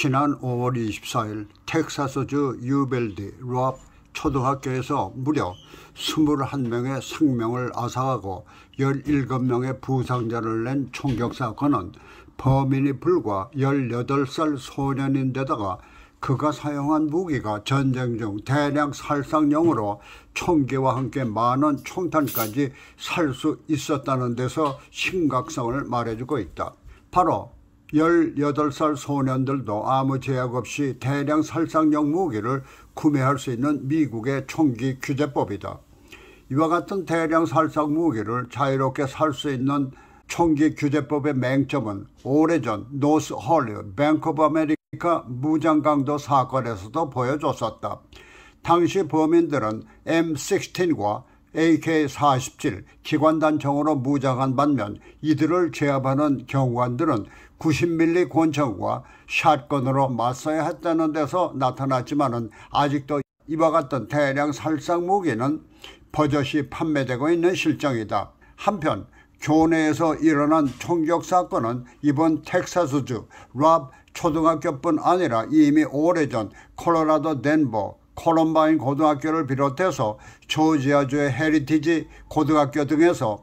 지난 5월 24일 텍사스주 유밸디 롭 초등학교에서 무려 21명의 생명을 앗아가고 17명의 부상자를 낸 총격 사건은 범인이 불과 18살 소년인데다가 그가 사용한 무기가 전쟁 중 대량 살상용으로 총기와 함께 많은 총탄까지 살 수 있었다는 데서 심각성을 말해주고 있다. 바로 18살 소년들도 아무 제약 없이 대량 살상용 무기를 구매할 수 있는 미국의 총기 규제법이다. 이와 같은 대량 살상 무기를 자유롭게 살 수 있는 총기 규제법의 맹점은 오래전 노스 홀리우드 뱅크 오브 아메리카 무장 강도 사건에서도 보여줬었다. 당시 범인들은 M16과 AK-47 기관단총으로 무장한 반면 이들을 제압하는 경관들은 90mm 권총과 샷건으로 맞서야 했다는 데서 나타났지만 아직도 이와 같은 대량 살상 무기는 버젓이 판매되고 있는 실정이다. 한편 교내에서 일어난 총격 사건은 이번 텍사스주 롭 초등학교뿐 아니라 이미 오래전 콜로라도 덴버 콜럼바인 고등학교를 비롯해서 조지아주의 헤리티지 고등학교 등에서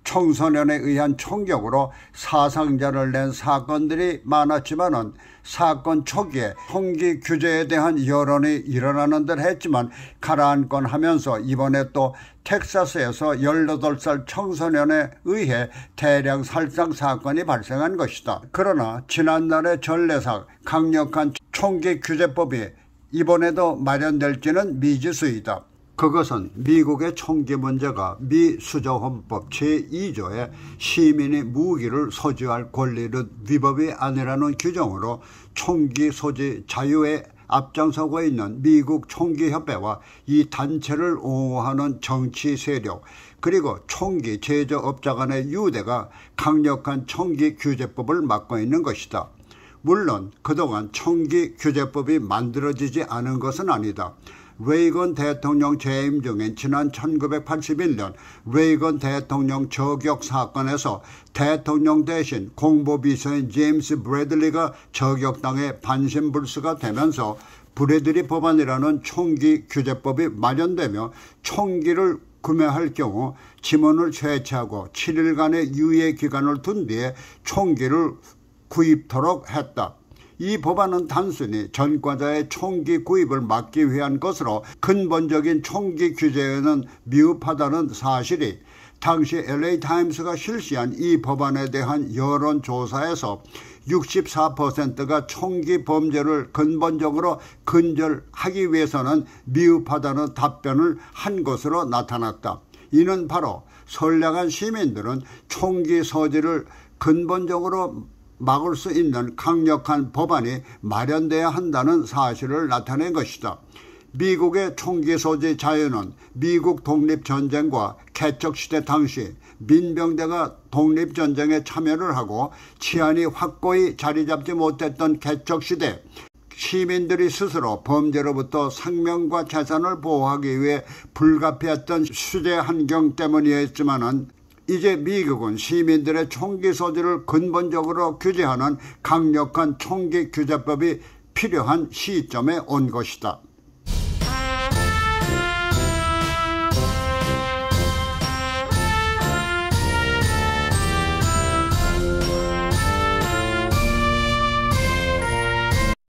청소년에 의한 총격으로 사상자를 낸 사건들이 많았지만은 사건 초기에 총기 규제에 대한 여론이 일어나는 듯 했지만 가라앉곤 하면서 이번에 또 텍사스에서 18살 청소년에 의해 대량 살상 사건이 발생한 것이다. 그러나 지난날의 전례상 강력한 총기 규제법이 이번에도 마련될지는 미지수이다. 그것은 미국의 총기 문제가 미 수저헌법 제2조에 시민이 무기를 소지할 권리는 위법이 아니라는 규정으로 총기 소지 자유에 앞장서고 있는 미국 총기협회와 이 단체를 옹호하는 정치 세력 그리고 총기 제조업자 간의 유대가 강력한 총기 규제법을 막고 있는 것이다. 물론 그동안 총기 규제법이 만들어지지 않은 것은 아니다. 레이건 대통령 재임 중인 지난 1981년 레이건 대통령 저격 사건에서 대통령 대신 공보비서인 제임스 브래들리가 저격당해 반신불수가 되면서 브래들리 법안이라는 총기 규제법이 마련되며 총기를 구매할 경우 지문을 채취하고 7일간의 유예 기간을 둔 뒤에 총기를 구입토록 했다. 이 법안은 단순히 전과자의 총기 구입을 막기 위한 것으로 근본적인 총기 규제에는 미흡하다는 사실이 당시 LA타임스가 실시한 이 법안에 대한 여론조사에서 64%가 총기 범죄를 근본적으로 근절하기 위해서는 미흡하다는 답변을 한 것으로 나타났다. 이는 바로 선량한 시민들은 총기 소지를 근본적으로 막을 수 있는 강력한 법안이 마련돼야 한다는 사실을 나타낸 것이다. 미국의 총기 소지 자유는 미국 독립전쟁과 개척시대 당시 민병대가 독립전쟁에 참여를 하고 치안이 확고히 자리잡지 못했던 개척시대 시민들이 스스로 범죄로부터 생명과 재산을 보호하기 위해 불가피했던 수재 환경 때문이었지만은 이제 미국은 시민들의 총기 소지를 근본적으로 규제하는 강력한 총기 규제법이 필요한 시점에 온 것이다.